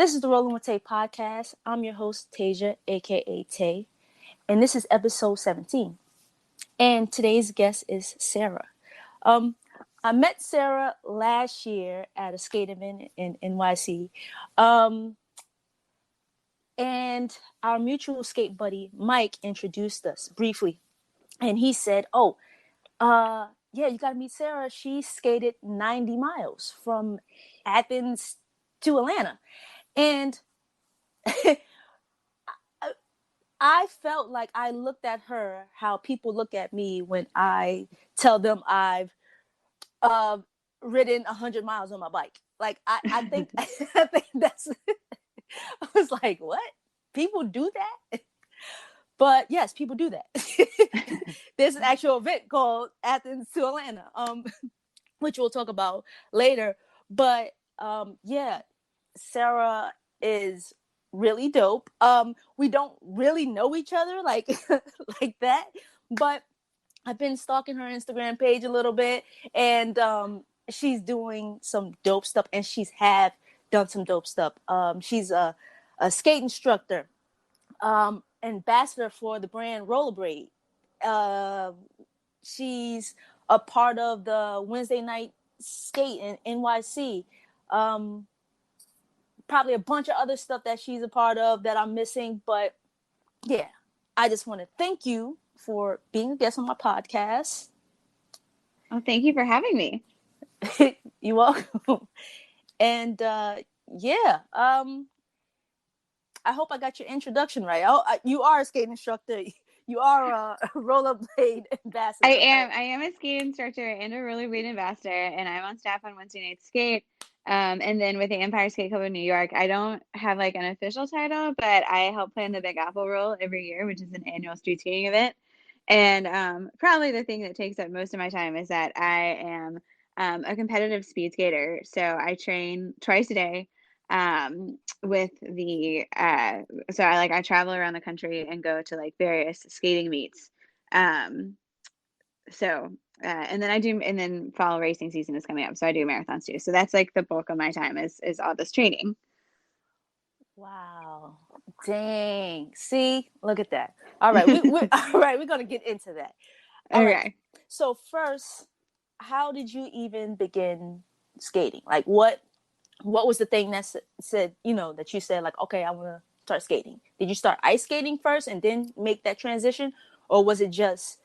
This is the Rolling with Tay podcast. I'm your host, Tasia, aka Tay, and this is episode 17. And today's guest is Sarah. Um, I met Sarah last year at a skate event in NYC. Um, and our mutual skate buddy, Mike, introduced us briefly. And he said, yeah, you got to meet Sarah. She skated 90 miles from Athens to Atlanta. And I felt like I looked at her how people look at me when I tell them I've uh, ridden 100 miles on my bike. Like, I think I think that's I was like, what? People do that? But yes, people do that. There's an actual event called Athens to Atlanta, which we'll talk about later. But yeah, Sarah is really dope. We don't really know each other like like that, but I've been stalking her Instagram page a little bit, and she's doing some dope stuff, and she's have done some dope stuff. She's a skate instructor, ambassador for the brand Rollerblade. Uh, she's a part of the Wednesday Night Skate in NYC. Probably a bunch of other stuff that she's a part of that I'm missing. But yeah, I just want to thank you for being a guest on my podcast. Well, thank you for having me. You're welcome. And yeah, I hope I got your introduction right. You are a skate instructor. You are a rollerblade ambassador. I am a skate instructor and a rollerblade ambassador, and I'm on staff on Wednesday Night Skate. And then with the Empire Skate Club in New York, I don't have like an official title, but I help plan the Big Apple Roll every year, which is an annual street skating event. And probably the thing that takes up most of my time is that I am a competitive speed skater. So I train twice a day with the so I travel around the country and go to like various skating meets. So and then fall racing season is coming up, so I do marathons too. So that's like the bulk of my time is all this training. Wow. Dang. See, look at that. All right, we're all right, we're gonna get into that. All Okay. right. So first, how did you even begin skating? Like what was the thing that said, that you said like, okay, I want to start skating? Did you start ice skating first and then make that transition, or was it just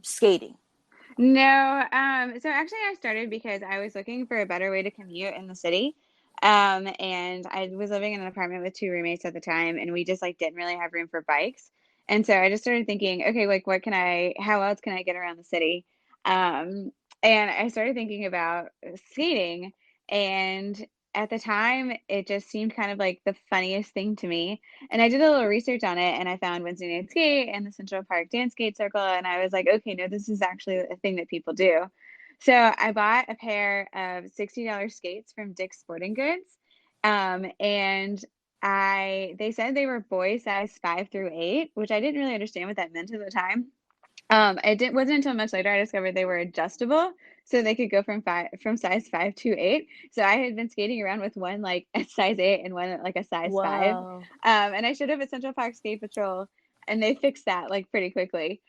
skating? No, so actually I started because I was looking for a better way to commute in the city. And I was living in an apartment with two roommates at the time, and we just like didn't really have room for bikes. And so I just started thinking, okay, like how else can I get around the city? And I started thinking about skating, and at the time it just seemed kind of like the funniest thing to me. And I did a little research on it, and I found Wednesday Night Skate and the Central Park Dance Skate Circle, and I was like, okay, no, this is actually a thing that people do. So I bought a pair of $60 skates from Dick's Sporting Goods, and they said they were boy size 5 through 8, which I didn't really understand what that meant at the time. Wasn't until much later I discovered they were adjustable, so they could go from size 5 to 8. So I had been skating around with one like a size 8 and one like a size 5. Wow. And I showed up at Central Park Skate Patrol, and they fixed that like pretty quickly.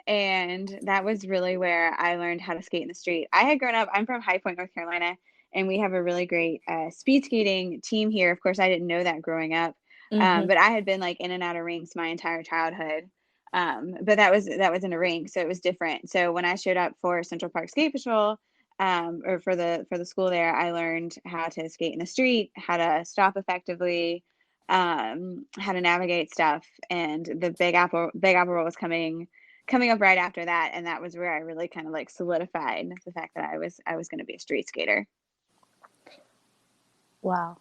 And that was really where I learned how to skate in the street. I'm from High Point, North Carolina, and we have a really great speed skating team here. Of course, I didn't know that growing up, but I had been like in and out of rinks my entire childhood. But that was in a rink, so it was different. So when I showed up for Central Park Skate Patrol, or for the school there, I learned how to skate in the street, how to stop effectively, how to navigate stuff, and the Big Apple Roll was coming up right after that, and that was where I really kind of like solidified the fact that I was going to be a street skater. Wow.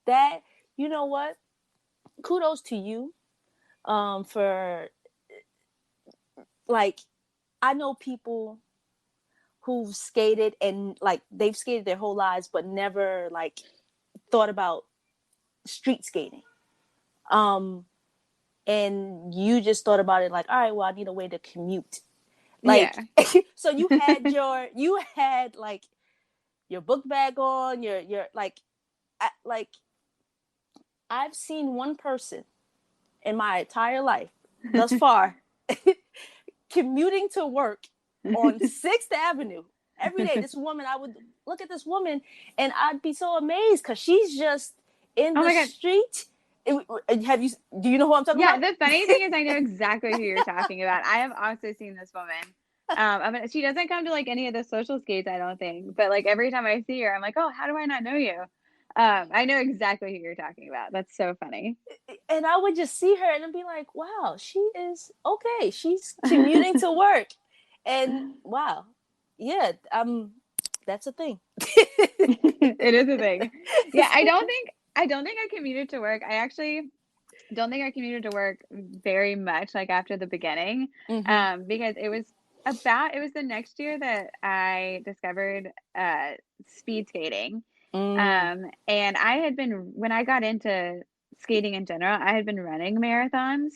That, you know what? Kudos to you for, like, I know people who've skated and like they've skated their whole lives but never like thought about street skating. And you just thought about it like, all right, well, I need a way to commute. Like, Yeah. so you had like your book bag on, you're like I've seen one person in my entire life thus far commuting to work on 6th Avenue every day. This woman, I would look at this woman and I'd be so amazed because she's just in Oh the my God. street. Do you know who I'm talking Yeah, about? the funny thing is I know exactly who you're talking about. I have also seen this woman. I mean, she doesn't come to like any of the social skates, I don't think. But like every time I see her, I'm like, oh, how do I not know you? I know exactly who you're talking about. That's so funny. And I would just see her and I'd be like, wow, she is okay. She's commuting to work. And wow, yeah, that's a thing. It is a thing. Yeah, I don't think I commuted to work. I actually don't think I commuted to work very much like after the beginning. Mm-hmm. Because it was the next year that I discovered speed skating. Mm. And I had been when I got into skating in general, I had been running marathons.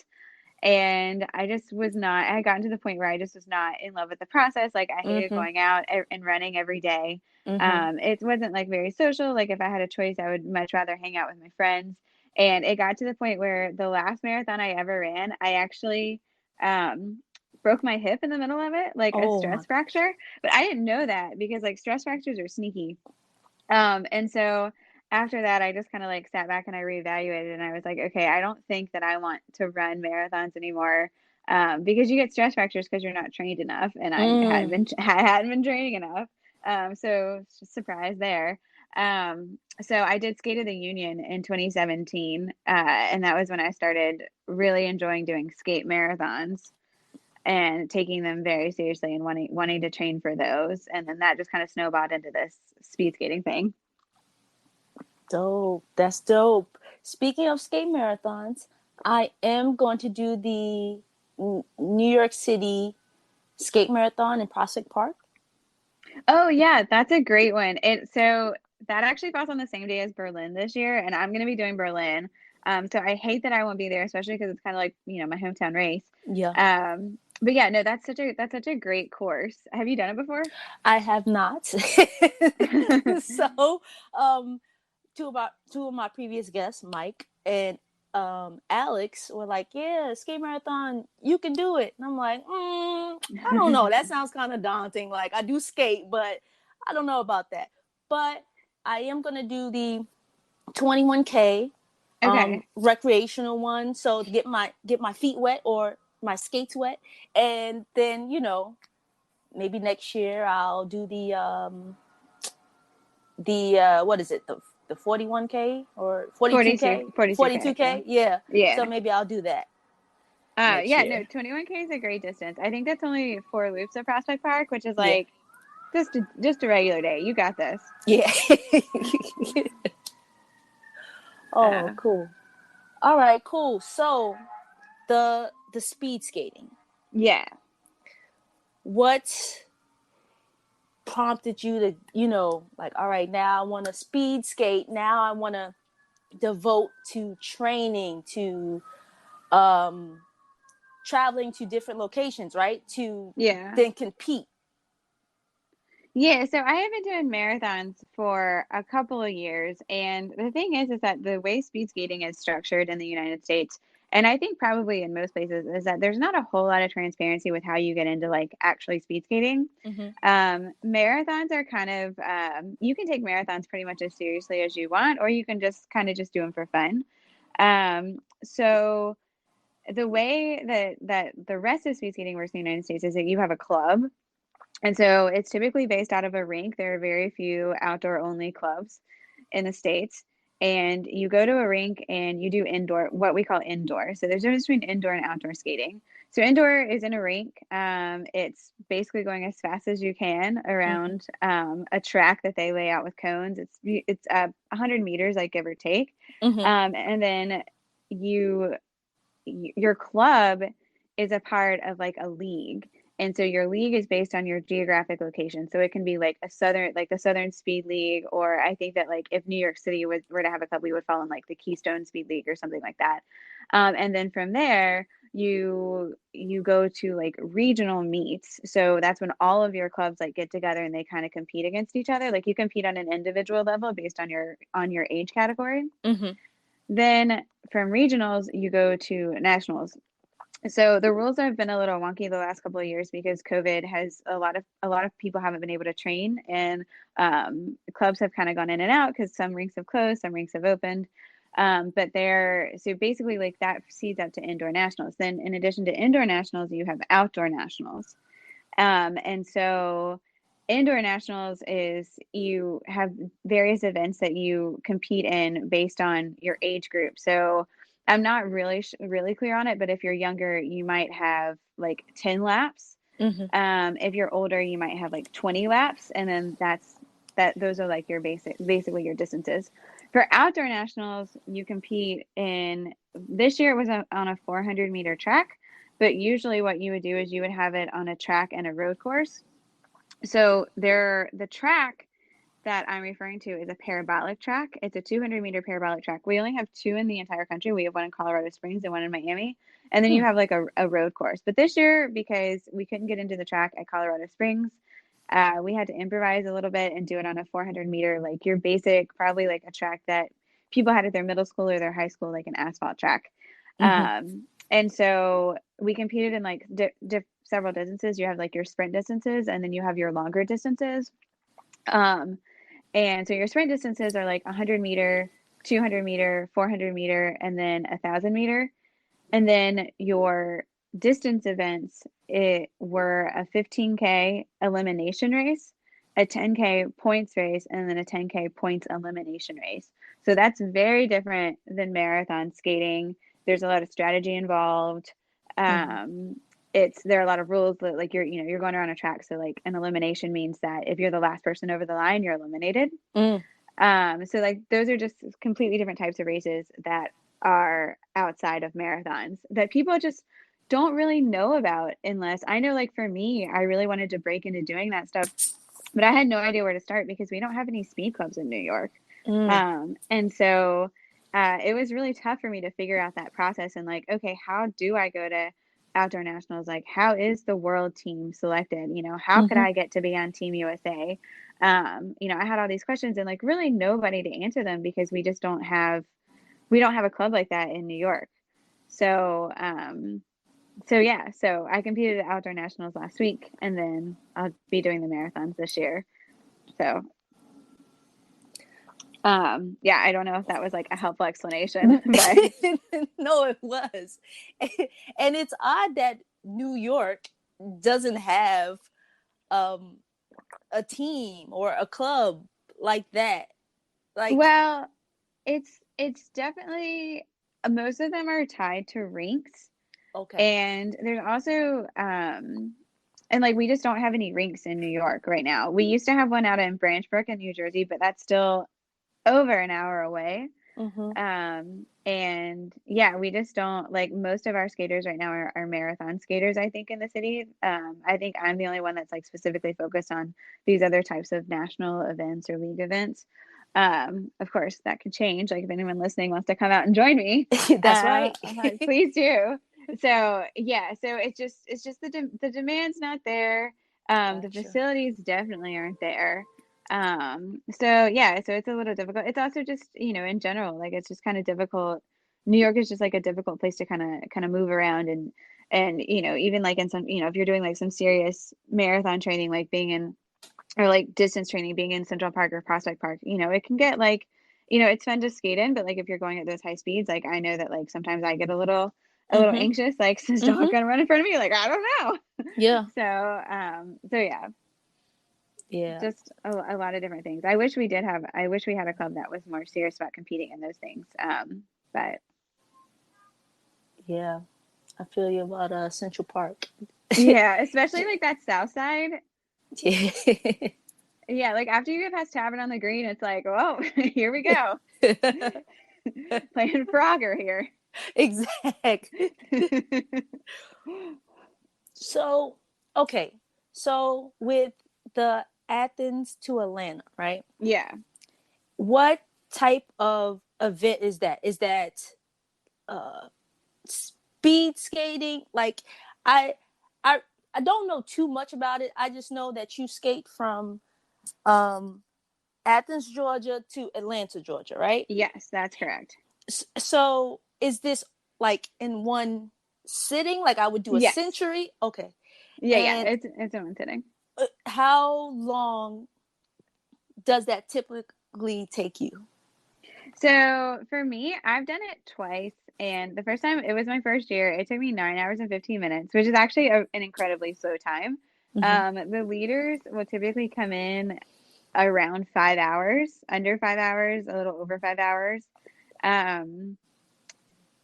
And I just was not, I had gotten to the point where I just was not in love with the process. Like I hated Mm-hmm. going out and running every day. Mm-hmm. It wasn't like very social. Like if I had a choice, I would much rather hang out with my friends. And it got to the point where the last marathon I ever ran, I actually broke my hip in the middle of it, like a Oh my. stress fracture. But I didn't know that because like stress fractures are sneaky. And so after that, I just kind of like sat back and I reevaluated and I was like, okay, I don't think that I want to run marathons anymore. Because you get stress fractures because you're not trained enough, and I hadn't Mm. been I hadn't been training enough. So surprise there. So I did skate at the Union in 2017, and that was when I started really enjoying doing skate marathons and taking them very seriously and wanting to train for those. And then that just kind of snowballed into this speed skating thing. Dope. That's dope. Speaking of skate marathons, I am going to do the New York City skate marathon in Prospect Park. Oh yeah, that's a great one. So that actually falls on the same day as Berlin this year, and I'm gonna be doing Berlin. So I hate that I won't be there, especially because it's kind of like, my hometown race. Yeah, But yeah, no, that's such a great course. Have you done it before? I have not. So, um, two of my previous guests, Mike and Alex, were like, "Yeah, skate marathon, you can do it." And I'm like, I don't know. That sounds kind of daunting. Like I do skate, but I don't know about that. But I am gonna do the 21K Okay. recreational one, so to get my feet wet or my skates wet, and then maybe next year I'll do the what is it, the 41K or 42, 42K 42K. Yeah. 42K, yeah. So Yeah. maybe I'll do that next Yeah, no, year. 21K is a great distance. I think that's only 4 loops at Prospect Park, which is Yeah, like just a regular day. You got this. yeah. Oh, Uh, cool. All right, cool. So the speed skating, yeah. what prompted you to, like, all right, now I want to speed skate, now I want to devote to training, to um traveling to different locations, right, to Yeah. then compete. Yeah, so I have been doing marathons for a couple of years, and the thing is that the way speed skating is structured in the United States, and I think probably in most places, is that there's not a whole lot of transparency with how you get into like actually speed skating. Mm-hmm. Marathons are kind of you can take marathons pretty much as seriously as you want, or you can just kind of just do them for fun. So the way that the rest of speed skating works in the United States is that you have a club, and so it's typically based out of a rink. There are very few outdoor only clubs in the States. And you go to a rink and you do indoor, what we call indoor. So there's a difference between indoor and outdoor skating. So indoor is in a rink. It's basically going as fast as you can Mm-hmm. around a track that they lay out with cones. It's 100 meters, like give or take. Mm-hmm. And then your club is a part of like a league, And so your league is based on your geographic location. So it can be like the Southern Speed League, or I think that like if New York City were to have a club, we would fall in like the Keystone Speed League or something like that. And then from there, you go to like regional meets. So that's when all of your clubs like get together and they kind of compete against each other. Like you compete on an individual level based on your age category. Mm-hmm. Then from regionals, you go to nationals. So the rules have been a little wonky the last couple of years because COVID has a lot of people haven't been able to train, and clubs have kind of gone in and out because some rinks have closed, some rinks have opened. But they're so basically like that feeds up to indoor nationals. Then in addition to indoor nationals, you have outdoor nationals. And so indoor nationals is you have various events that you compete in based on your age group. So I'm not really clear on it, but if you're younger, you might have like 10 laps. Mm-hmm. If you're older, you might have like 20 laps, and then those are like your basically your distances. For outdoor nationals, you compete in this year it was on a 400-meter track, but usually what you would do is you would have it on a track and a road course. So the track that I'm referring to is a parabolic track. It's a 200-meter parabolic track. We only have two in the entire country. We have one in Colorado Springs and one in Miami. And then you have like a road course. But this year, because we couldn't get into the track at Colorado Springs, we had to improvise a little bit and do it on a 400-meter, like your basic, probably like a track that people had at their middle school or their high school, like an asphalt track. Mm-hmm. And so we competed in like several distances. You have like your sprint distances, and then you have your longer distances. And so your sprint distances are like 100-meter, 200-meter, 400-meter, and then 1,000-meter. And then your distance events were a 15K elimination race, a 10K points race, and then a 10K points elimination race. So that's very different than marathon skating. There's a lot of strategy involved. Mm-hmm. There are a lot of rules that like you're going around a track. So like an elimination means that if you're the last person over the line, you're eliminated. Mm. So like those are just completely different types of races that are outside of marathons that people just don't really know about, unless I know, like for me, I really wanted to break into doing that stuff, but I had no idea where to start because we don't have any speed clubs in New York. Mm. And so it was really tough for me to figure out that process and like, okay, how do I go to outdoor nationals? Like, how is the world team selected? How could Mm-hmm. I get to be on Team USA? I had all these questions and like really nobody to answer them because we don't have a club like that in New York. So, so I competed at outdoor nationals last week, and then I'll be doing the marathons this year. So, I don't know if that was like a helpful explanation, but No, it was. And it's odd that New York doesn't have um, a team or a club like that. Like, well, it's definitely most of them are tied to rinks, okay. and there's also and like we just don't have any rinks in New York right now. We used to have one out in Branchbrook in New Jersey, but that's still over an hour away. Mm-hmm. And yeah, we just don't like most of our skaters right now are marathon skaters, I think, in the city. I think I'm the only one that's like specifically focused on these other types of national events or league events. Of course, that could change. Like if anyone listening wants to come out and join me, That's right. please do. So yeah, so it's just the demand's not there. The Gotcha. facilities definitely aren't there. So yeah, so it's a little difficult. It's also just, in general, like it's just kind of difficult. New York is just like a difficult place to kind of move around and even like in some, if you're doing like some serious marathon training, like being in or like distance training, being in Central Park or Prospect Park, it can get like, it's fun to skate in, but like if you're going at those high speeds, like I know that like sometimes I get a little Mm-hmm. anxious, like is Mm-hmm. dog gonna run in front of me? Like I don't know. Yeah. So yeah, Yeah. just a lot of different things. I wish we had a club that was more serious about competing in those things. But Yeah. I feel you about Central Park. yeah, especially like that south side. Yeah. Yeah, like after you get past Tavern on the Green, it's like, whoa, here we go. Playing Frogger here. Exactly. So Okay, so with the Athens to Atlanta, right? Yeah. What type of event is that? Is that uh speed skating? Like I I I don't know too much about it. I just know that you skate from um Athens, Georgia to Atlanta, Georgia, right? Yes, that's correct. So is this like in one sitting? Like I would do a Yes. century? Okay. Yeah. And It's a one sitting. how long does that typically take you? So for me, I've done it twice. And the first time, it was my first year. It took me 9 hours and 15 minutes, which is actually an incredibly slow time. Mm-hmm. The leaders will typically come in around 5 hours, under 5 hours, a little over 5 hours. Um,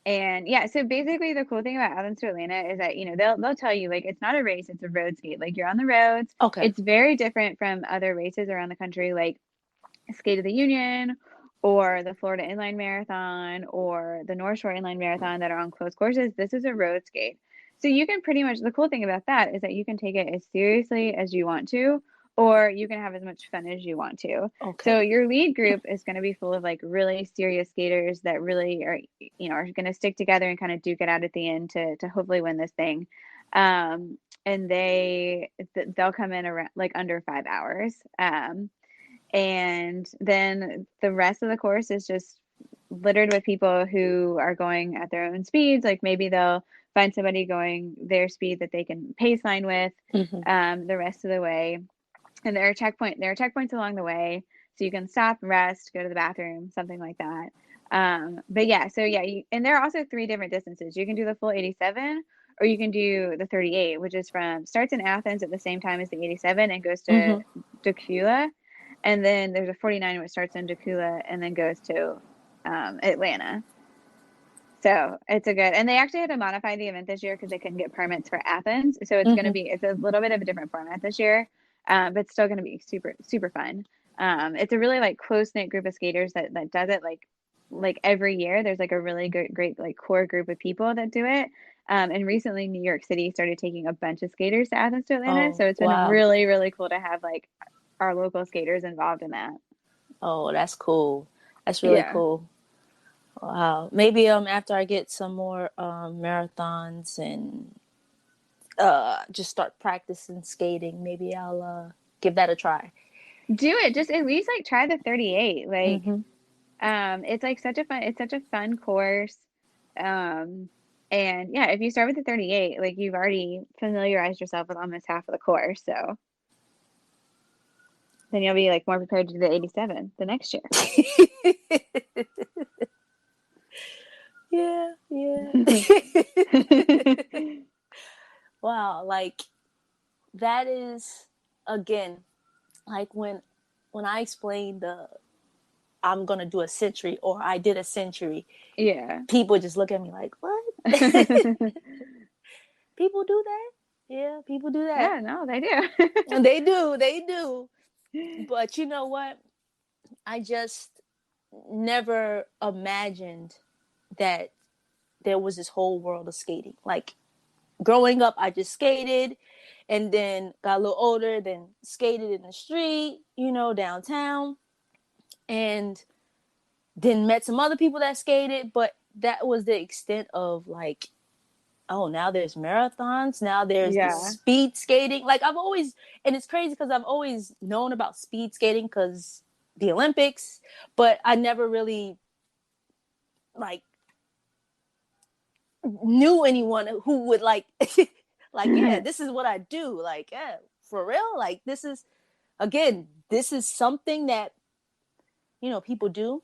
and yeah, so basically the cool thing about Athens to Atlanta is that, they'll tell you like it's not a race, it's a road skate. Like you're on the roads. Okay. It's very different from other races around the country, like Skate of the Union or the Florida Inline Marathon or the North Shore Inline Marathon that are on closed courses. This is a road skate. So you can pretty much, the cool thing about that is that you can take it as seriously as you want to, or you can have as much fun as you want to. So Okay. your lead group is going to be full of like really serious skaters that really are, are going to stick together and kind of duke it out at the end to hopefully win this thing. And they'll come in around like under 5 hours. And then the rest of the course is just littered with people who are going at their own speeds. Like maybe they'll find somebody going their speed that they can pace line with Mm-hmm. the rest of the way. And there are checkpoints along the way, so you can stop, rest, go to the bathroom, something like that. But yeah, so yeah, and there are also three different distances. You can do the full 87, or you can do the 38, which is from starts in Athens at the same time as the 87 and goes to Mm-hmm. Decula, and then there's a 49 which starts in Decula and then goes to Atlanta. So it's a good, and they actually had to modify the event this year because they couldn't get permits for Athens. So Mm-hmm. it's a little bit of a different format this year, but it's still going to be super, super fun. It's a really like close knit group of skaters that does it like every year. There's like a really great like core group of people that do it. And recently New York City started taking a bunch of skaters to Athens to Atlanta. Oh, So it's been wow. really, really cool to have like our local skaters involved in that. Oh, that's cool. That's really Yeah. cool. Wow. Maybe after I get some more marathons and just start practicing skating, maybe I'll give that a try. Do it. Just at least like try the 38. Like Mm-hmm. it's like it's such a fun course. Um, and yeah, if you start with the 38, like you've already familiarized yourself with almost half of the course. So then you'll be like more prepared to do the 87 the next year. Yeah, yeah. Wow, like that is again like when I explained the I'm gonna do a century or I did a century, Yeah. people just look at me like, what? People do that? Yeah, people do that. Yeah, no, they do. And they do, they do. But you know what? I just never imagined that there was this whole world of skating. Like growing up, I just skated and then got a little older, then skated in the street, downtown, and then met some other people that skated. But that was the extent of like, oh, now there's marathons, now there's the Yeah. speed skating. Like I've always, and it's crazy because I've always known about speed skating because the Olympics, but I never really like knew anyone who would like like, yeah, this is what I do, like, yeah, for real, like this is something that people do.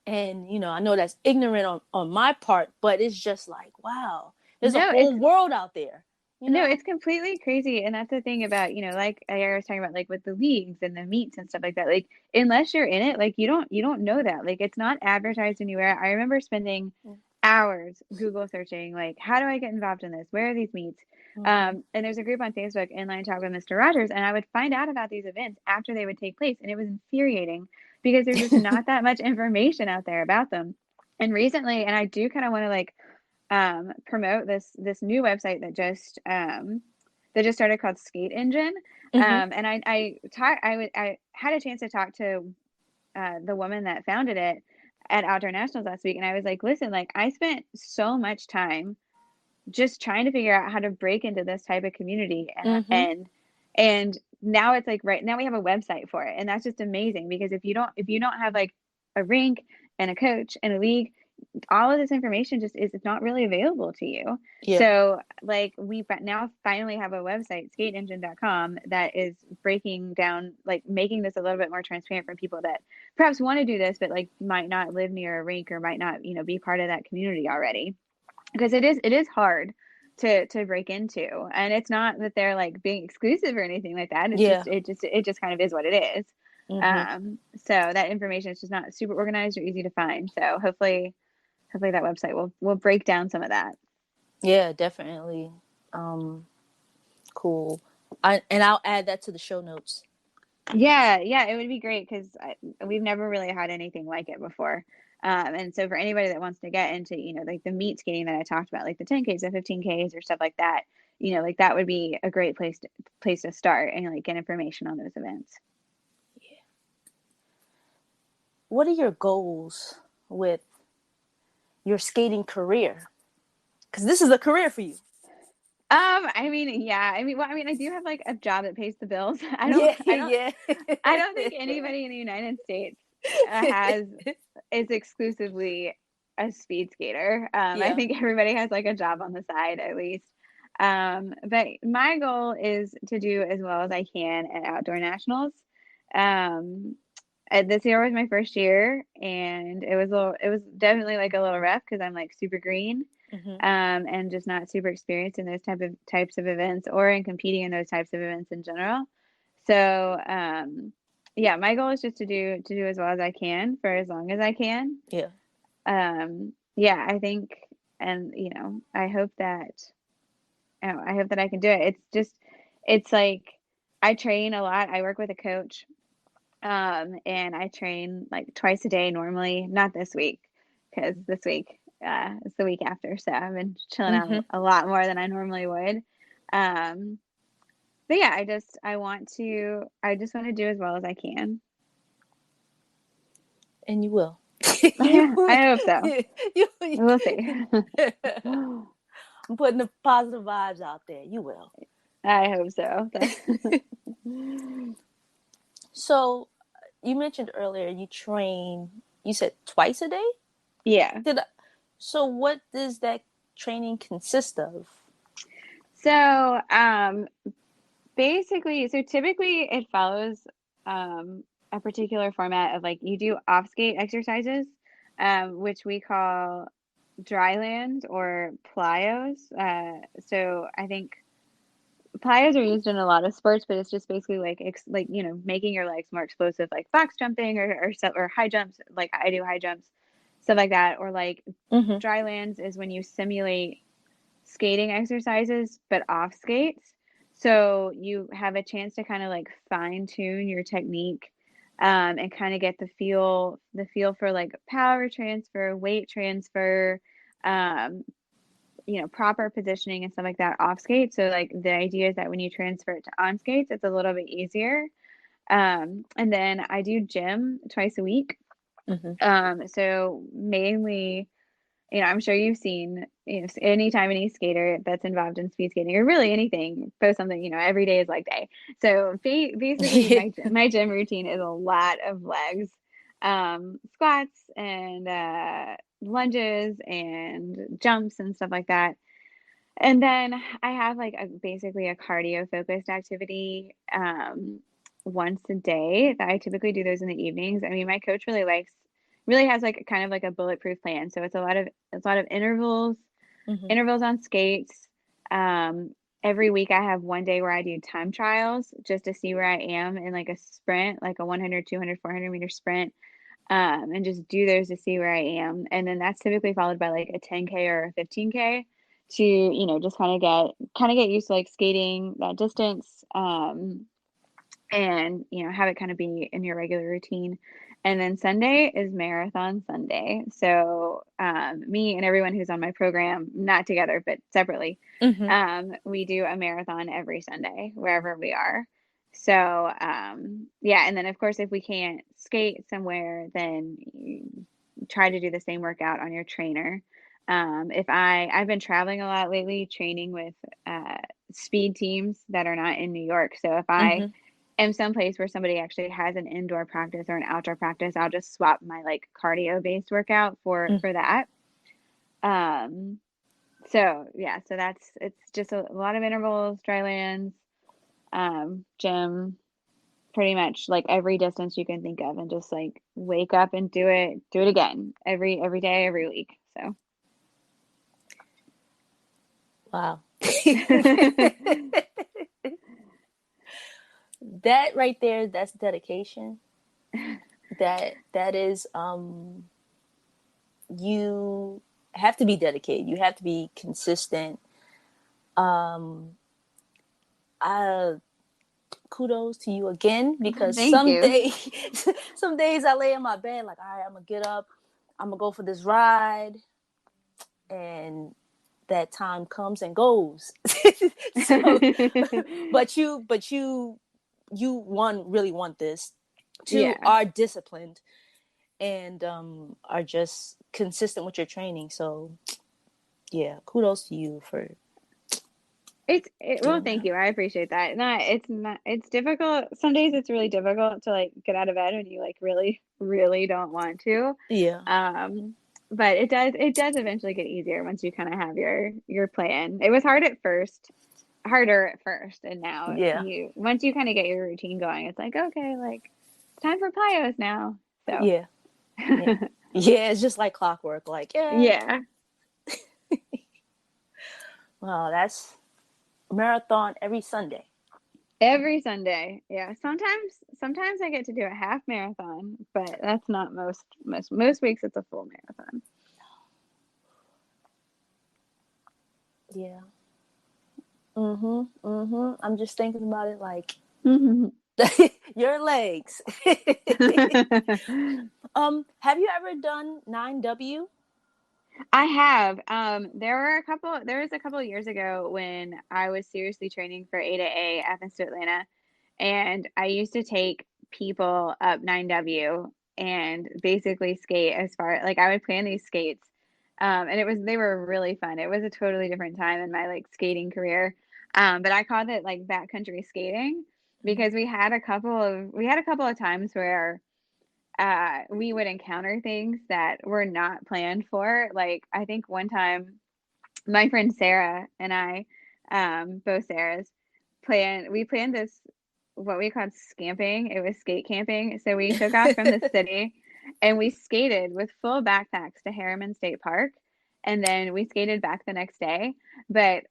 And I know that's ignorant on my part, but it's just like, wow, there's a No, whole world out there, you no, know it's completely crazy. And that's the thing about, like I was talking about like with the leagues and the meets and stuff like that. Like unless you're in it, like you don't know that. Like it's not advertised anywhere. I remember spending hours Google searching like how do I get involved in this? Where are these meets? mm-hmm. And there's a group on Facebook, Inline Talk with Mr. Rogers, and I would find out about these events after they would take place, and it was infuriating because there's just not that much information out there about them. And recently, and I do kind of want to like promote this new website that just that just started called Skate Engine. Mm-hmm. And I had a chance to talk to the woman that founded it at Outdoor Nationals last week, and I was like, listen, like I spent so much time just trying to figure out how to break into this type of community, Mm-hmm. and now it's like right now we have a website for it, and that's just amazing because if you don't have like a rink and a coach and a league, all of this information just is not really available to you. Yeah. So like we now finally have a website, skateengine.com, that is breaking down, like making this a little bit more transparent for people that perhaps want to do this but like might not live near a rink or might not, you know, be part of that community already, because it is hard to break into, and it's not that they're like being exclusive or anything like that. It's Yeah. just it just kind of is what it is. Mm-hmm. So that information is just not super organized or easy to find, so hopefully that website will break down some of that. Yeah, definitely. Um, cool. I'll add that to the show notes. Yeah, it would be great because we've never really had anything like it before. And so for anybody that wants to get into, you know, like the meet skating that I talked about, like the 10Ks, the 15Ks or stuff like that, you know, like that would be a great place to start and like get information on those events. What are your goals with your skating career? Because this is a career for you. I mean, yeah, I do have like a job that pays the bills. I don't, Yeah, I don't, yeah. I don't think anybody in the United States has is exclusively a speed skater. I Yeah. think everybody has like a job on the side at least. But my goal is to do as well as I can at Outdoor Nationals. Um, this year was my first year, and it was definitely like a little rough because I'm like super green, Mm-hmm. and just not super experienced in those types of events or in competing in those types of events in general. So, yeah, my goal is just to do as well as I can for as long as I can. Yeah. Yeah, I think, and I hope that I can do it. It's like I train a lot. I work with a coach, and I train like twice a day normally. Not this week, because this week is the week after, so I've been chilling Mm-hmm. out a lot more than I normally would. Um, but yeah, I just want to do as well as I can. And you will. you, Yeah, I hope so. you, We'll see. I'm putting the positive vibes out there. You will. I hope so. So you mentioned earlier you train. You said twice a day. Yeah. Did I, so? What does that training consist of? So, basically, so typically it follows a particular format of like you do off skate exercises, which we call dry land or plyos. So I think plyos are used in a lot of sports, but it's just basically like like making your legs more explosive, like box jumping or high jumps. Like I do high jumps, stuff like that. Or like Mm-hmm. dry lands is when you simulate skating exercises but off skates. So you have a chance to kind of like fine tune your technique, and kind of get the feel for like power transfer, weight transfer, um, proper positioning and stuff like that off skates. So like the idea is that when you transfer it to on skates, it's a little bit easier. And then I do gym twice a week. Mm-hmm. So mainly, I'm sure you've seen, anytime any skater that's involved in speed skating or really anything post something, every day is leg day. So basically my gym routine is a lot of legs, squats and lunges and jumps and stuff like that. And then I have like basically a cardio focused activity once a day that I typically do those in the evenings. I mean, my coach really has like kind of like a bulletproof plan. So it's a lot of Mm-hmm. intervals on skates. Um, every week I have one day where I do time trials just to see where I am in like a sprint, like a 100, 200, 400-meter sprint. And just do those to see where I am. And then that's typically followed by like a 10K or a 15K to, just kind of get used to like skating that distance. and, you know, have it kind of be in your regular routine. And then Sunday is Marathon Sunday. So me and everyone who's on my program, not together, but separately, Mm-hmm. we do a marathon every Sunday, wherever we are. So yeah, and then of course, if we can't skate somewhere, then you try to do the same workout on your trainer. If I've been traveling a lot lately, training with speed teams that are not in New York. So if I Mm-hmm. am someplace where somebody actually has an indoor practice or an outdoor practice, I'll just swap my like cardio based workout for that. Um, so yeah, so it's just a lot of intervals, dry lands, gym, pretty much like every distance you can think of, and just like wake up and do it again every day, every week. So Wow. That right there, that's dedication. That is you have to be dedicated. You have to be consistent. Um I kudos to you again, because thank you. some days I lay in my bed like, all right, I'm gonna get up, I'm gonna go for this ride, and that time comes and goes. So, but you one really want this. Two Yeah. are disciplined and are just consistent with your training. So yeah, kudos to you for Well, doing thank that. you. I appreciate that. Not it's difficult. Some days it's really difficult to like get out of bed when you like really, really don't want to. Yeah. Um, but it does eventually get easier once you kind of have your plan. It was harder at first, and now Yeah. you once you kind of get your routine going, it's like, okay, like it's time for plyos now. So Yeah. Yeah. Yeah, it's just like clockwork. Like, yeah. yeah. Well, that's marathon every Sunday. Every Sunday. Yeah. Sometimes I get to do a half marathon, but that's not most weeks it's a full marathon. Yeah. I'm just thinking about it like your legs. Have you ever done 9W? I have. There was a couple of years ago when I was seriously training for A to A Athens to Atlanta, and I used to take people up 9W and basically skate as far like I would plan these skates. And they were really fun. It was a totally different time in my like skating career. But I called it like backcountry skating because we had a couple of times where we would encounter things that were not planned for. Like I think one time my friend Sarah and I, both Sarahs, we planned this what we called scamping. It was skate camping. So we took off from the city and we skated with full backpacks to Harriman State Park. And then we skated back the next day. But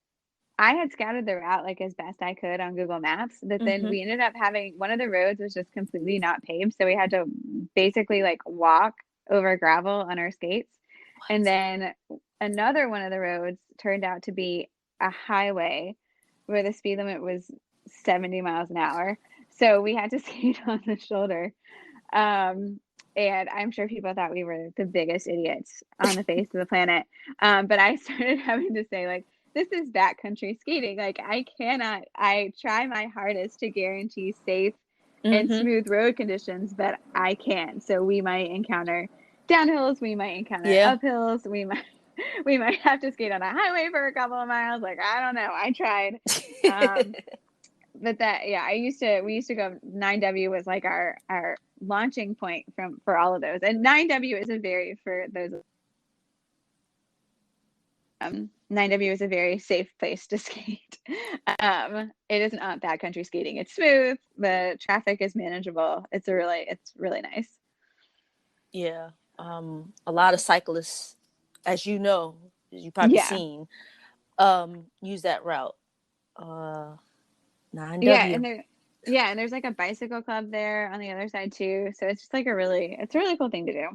I had scouted the route like as best I could on Google Maps, but then Mm-hmm. we ended up having one of the roads was just completely not paved, so we had to basically like walk over gravel on our skates. And What? then another one of the roads turned out to be a highway where the speed limit was 70 miles an hour. So we had to skate on the shoulder. Um, and I'm sure people thought we were the biggest idiots on the face of the planet. But I started having to say, like, this is backcountry skating. Like, I try my hardest to guarantee safe and Mm-hmm. smooth road conditions, but I can't. So we might encounter downhills, we might encounter Yeah. uphills, we might have to skate on a highway for a couple of miles. Like, I don't know. I tried. Um, but that yeah, we used to go 9W was like our launching point for all of those. And 9W is a very for those 9W is a very safe place to skate. It is not backcountry skating. It's smooth. The traffic is manageable. It's really nice. Yeah. A lot of cyclists, as you know, as you probably Yeah. seen, use that route. Uh, Yeah, 9W. and there's like a bicycle club there on the other side too. So it's just like it's a really cool thing to do.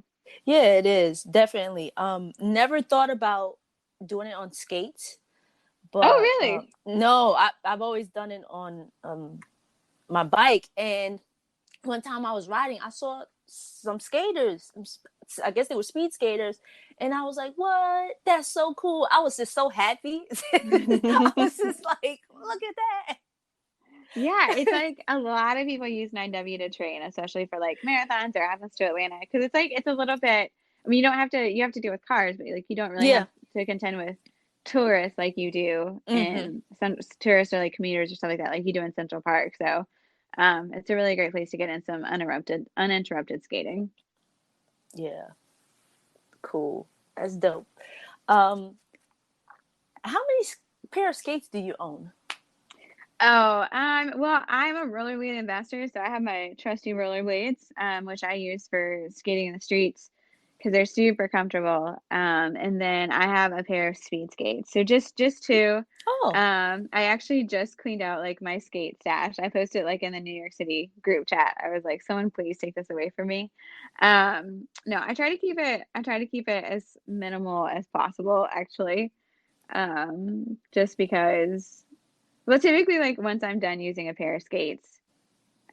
Yeah, it is definitely. Never thought about doing it on skates, Oh, but really? no, I've always done it on my bike, and one time I was riding, I saw some skaters. I guess they were speed skaters. And I was like, what? That's so cool. I was just so happy. I was just like, look at that. Yeah, it's like a lot of people use 9W to train, especially for like marathons or Athens to Atlanta, because it's like it's a little bit. I mean, you have to do with cars, but like you don't really Yeah. have to contend with tourists like you do, Mm-hmm. and some tourists are like commuters or stuff like that, like you do in Central Park. So, it's a really great place to get in some uninterrupted skating. Yeah. Cool. That's dope. Um, how many pair of skates do you own? Oh, well, I'm a rollerblade investor, so I have my trusty rollerblades, which I use for skating in the streets because they're super comfortable. And then I have a pair of speed skates. So just two. Oh, I actually just cleaned out like my skate stash. I posted like in the New York City group chat. I was like, someone please take this away from me. No, I try to keep it as minimal as possible, actually. Just because. Well, typically, like once I'm done using a pair of skates,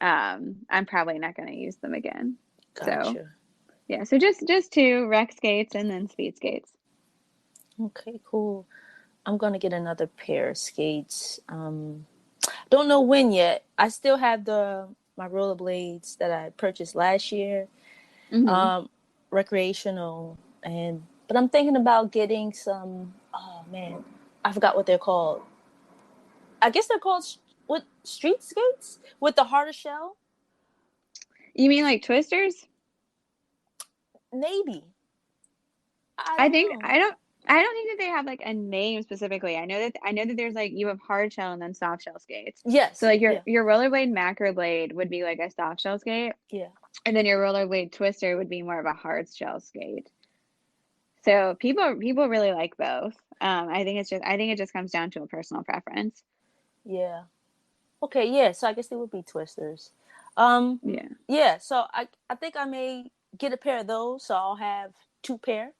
I'm probably not going to use them again. So gotcha. yeah, so just two rec skates and then speed skates. Okay, cool. I'm gonna get another pair of skates. Don't know when yet. I still have the my rollerblades that I purchased last year, Hmm. um, recreational, and but I'm thinking about getting some. Oh man, I forgot what they're called. I guess they're called what street skates with the harder shell. You mean like twisters? Maybe I I don't think know. I don't think that they have like a name specifically. I know that there's like you have hard shell and then soft shell skates. So Yes, like yeah, your rollerblade macro blade would be like a soft shell skate, yeah, and then your rollerblade twister would be more of a hard shell skate. So people really like both. I think it just comes down to a personal preference. yeah. Okay, yeah. So I guess they would be twisters. Um, Yeah. yeah. So I think I may get a pair of those. So I'll have two pair.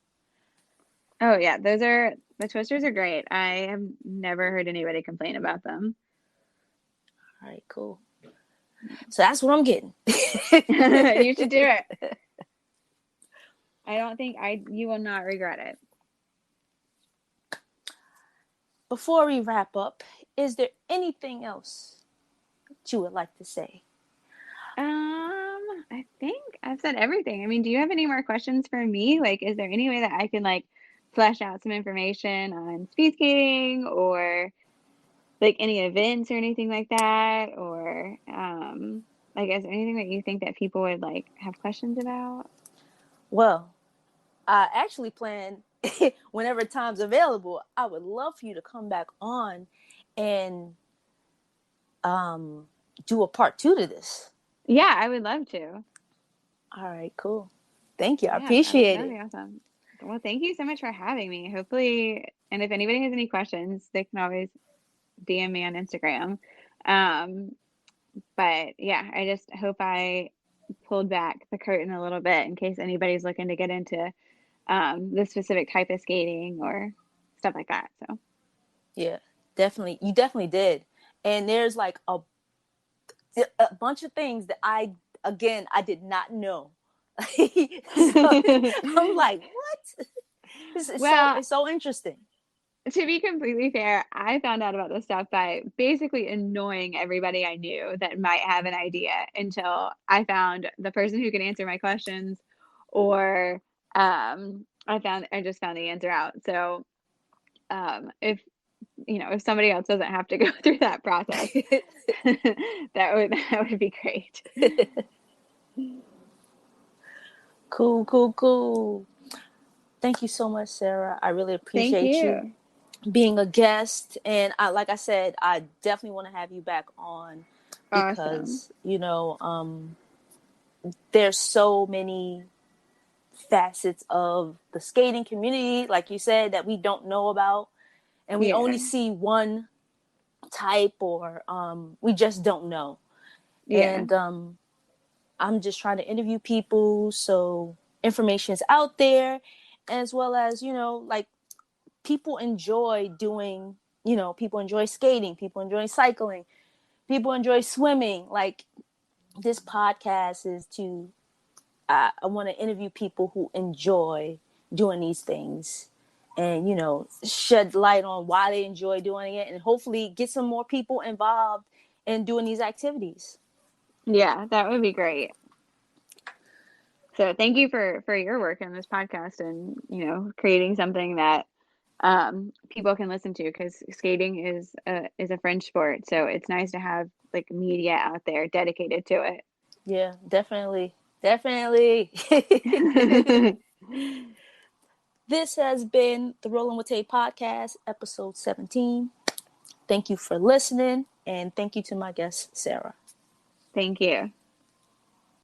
Oh yeah, those are the twisters are great. I have never heard anybody complain about them. All right, cool. So that's what I'm getting. You should do it. I don't think I you will not regret it. Before we wrap up, is there anything else that you would like to say? I think I've said everything. I mean, do you have any more questions for me? Like, is there any way that I can like flesh out some information on speed skating or like any events or anything like that? Or like is there anything that you think that people would like have questions about? Well, I actually plan whenever time's available. I would love for you to come back on and um, do a part two to this. Yeah, I would love to. All right, cool. Thank you. I Yeah, appreciate that would it. be awesome. Well, thank you so much for having me. Hopefully, and if anybody has any questions, they can always DM me on Instagram. Um, but yeah, I just hope I pulled back the curtain a little bit in case anybody's looking to get into the specific type of skating or stuff like that. So Yeah, definitely. You definitely did. And there's like a bunch of things that I did not know. So I'm like, what? well, It's so interesting. to be completely fair, I found out about this stuff by basically annoying everybody I knew that might have an idea until I found the person who could answer my questions, or I just found the answer out. So if if somebody else doesn't have to go through that process, that would be great. Cool, cool, cool. Thank you so much, Sarah. I really Thank appreciate you you. being a guest. And like I said, I definitely want to have you back on Awesome. because, there's so many facets of the skating community, like you said, that we don't know about. And we Yeah. only see one type or we just don't know. Yeah. And I'm just trying to interview people so information is out there, as well as, like people enjoy doing, people enjoy skating, people enjoy cycling, people enjoy swimming. Like, this podcast is to, I want to interview people who enjoy doing these things, and, you know, shed light on why they enjoy doing it, and hopefully get some more people involved in doing these activities. Yeah, that would be great. So thank you for your work in this podcast and, creating something that people can listen to, because skating is a French sport. So it's nice to have like media out there dedicated to Yeah, definitely. Definitely. it. This has been the Rolling with Tay podcast, episode 17. Thank you for listening, and thank you to my guest, Sarah. Thank you.